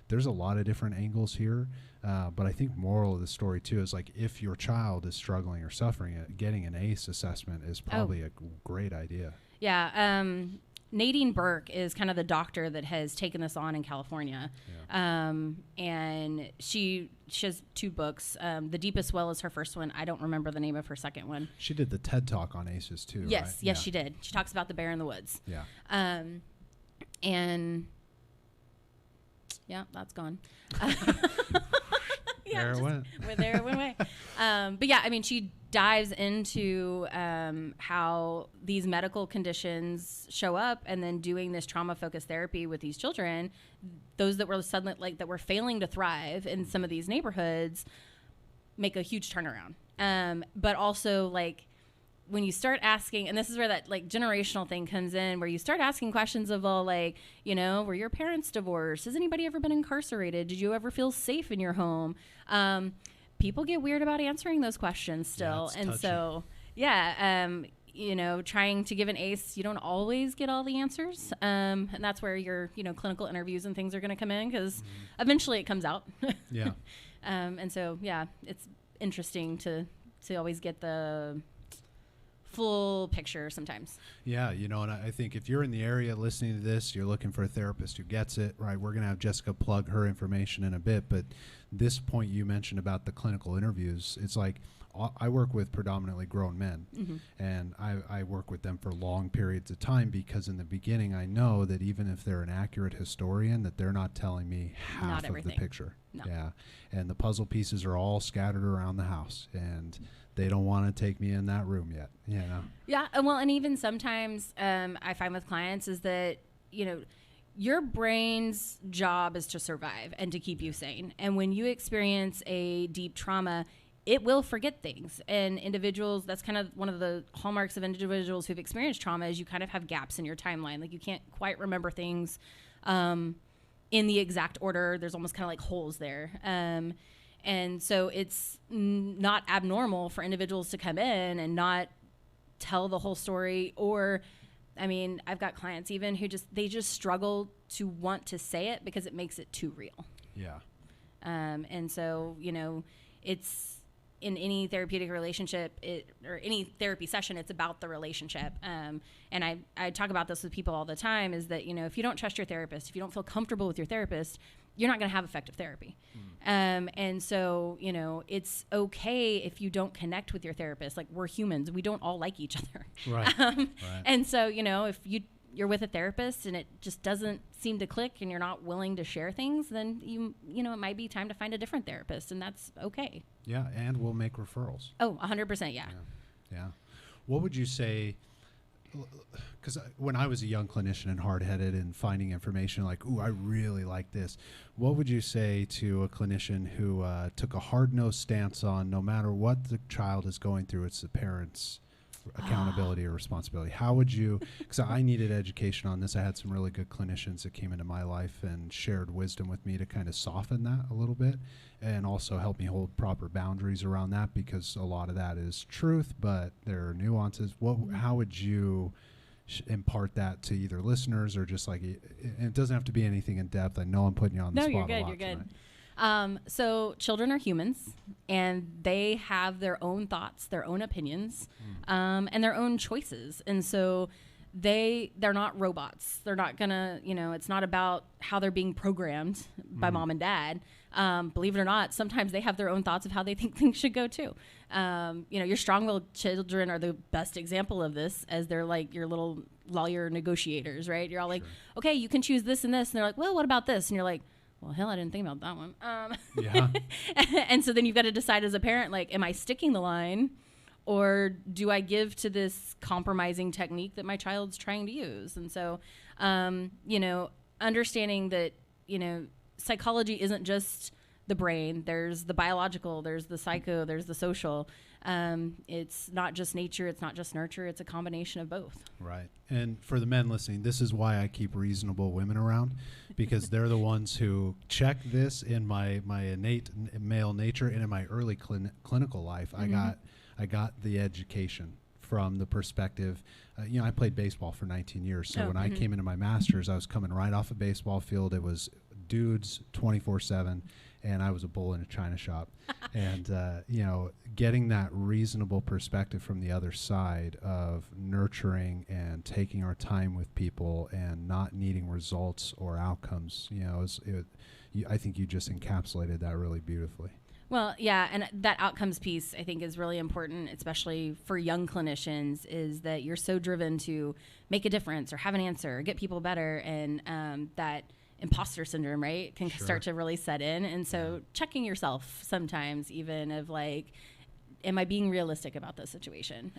there's a lot of different angles here. But I think moral of the story too is like, if your child is struggling or suffering, getting an ACE assessment is probably a great idea. Yeah. Nadine Burke is kind of the doctor that has taken this on in California. Yeah. And she has 2 books. The Deepest Well is her first one. I don't remember the name of her second one. She did the TED Talk on ACEs too, Yes, right? yes, she did. She talks about the bear in the woods. Yeah. And yeah, that's gone. There it went. There it went away. But yeah, I mean, she dives into how these medical conditions show up, and then doing this trauma-focused therapy with these children, those that were suddenly that were failing to thrive in some of these neighborhoods, make a huge turnaround. But also, like, when you start asking, and this is where that like generational thing comes in, where you start asking questions of, well, like, you know, were your parents divorced? Has anybody ever been incarcerated? Did you ever feel safe in your home? People get weird about answering those questions still. Yeah, and touchy. So, yeah, you know, trying to give an ACE, you don't always get all the answers. And that's where your, you know, clinical interviews and things are going to come in, because eventually it comes out. Yeah. And so, yeah, it's interesting to always get the full picture sometimes. Yeah, you know, and I think if you're in the area listening to this, you're looking for a therapist who gets it, right? We're going to have Jessica plug her information in a bit, but this point you mentioned about the clinical interviews, it's like, I work with predominantly grown men, and I work with them for long periods of time, because in the beginning I know that even if they're an accurate historian, that they're not telling me half of the picture. No. Yeah, and the puzzle pieces are all scattered around the house, and they don't want to take me in that room yet, you know? Yeah, well, and even sometimes I find with clients is that, you know, your brain's job is to survive and to keep you sane. And when you experience a deep trauma, it will forget things. And individuals, that's kind of one of the hallmarks of individuals who've experienced trauma, is you kind of have gaps in your timeline. Like, you can't quite remember things in the exact order. There's almost kind of like holes there. And so it's not abnormal for individuals to come in and not tell the whole story. Or, I mean, I've got clients even who they just struggle to want to say it because it makes it too real. Yeah. And so, you know, it's in any therapeutic relationship or any therapy session, it's about the relationship. And I talk about this with people all the time, is that, you know, if you don't trust your therapist, if you don't feel comfortable with your therapist, you're not going to have effective therapy. And so, you know, it's okay if you don't connect with your therapist. Like, we're humans. We don't all like each other. Right. Right. And so, you know, if you're with a therapist and it just doesn't seem to click and you're not willing to share things, then you know, it might be time to find a different therapist, and that's okay. Yeah, and we'll make referrals. Oh, 100%, yeah. Yeah. What would you say, because when I was a young clinician and hard-headed and finding information like, ooh, I really like this, what would you say to a clinician who took a hard-nosed stance on, no matter what the child is going through, it's the parents' accountability or responsibility? How would you, because I needed education on this. I had some really good clinicians that came into my life and shared wisdom with me to kind of soften that a little bit, and also help me hold proper boundaries around that, because a lot of that is truth, but there are nuances. How would you impart that to either listeners or just like, it doesn't have to be anything in depth. I know I'm putting you on the spot. No, you're good. A lot You're good. tonight. So children are humans, and they have their own thoughts, their own opinions, and their own choices. And so they're not robots. They're not gonna, you know, it's not about how they're being programmed by mom and dad. Believe it or not, sometimes they have their own thoughts of how they think things should go too. You know, your strong-willed children are the best example of this, as they're like your little lawyer negotiators, right? You're all like, okay, you can choose this and this. And they're like, well, what about this? And you're like, well, hell, I didn't think about that one. Yeah. And so then you've got to decide as a parent, like, am I sticking the line, or do I give to this compromising technique that my child's trying to use? And so, you know, understanding that, you know, psychology isn't just the brain. There's the biological, there's the psycho, there's the social. It's not just nature, it's not just nurture, it's a combination of both. Right. And for the men listening, this is why I keep reasonable women around, because they're the ones who check this in my innate male nature, and in my early clinical life. I got the education from the perspective, you know, I played baseball for 19 years. So when I came into my master's, I was coming right off a baseball field. It was dudes 24/7, and I was a bull in a china shop. And, getting that reasonable perspective from the other side of nurturing and taking our time with people and not needing results or outcomes, I think you just encapsulated that really beautifully. Well, yeah, and that outcomes piece I think is really important, especially for young clinicians, is that you're so driven to make a difference or have an answer or get people better, and that imposter syndrome, right, can start to really set in. And so checking yourself sometimes, even of like, am I being realistic about this situation?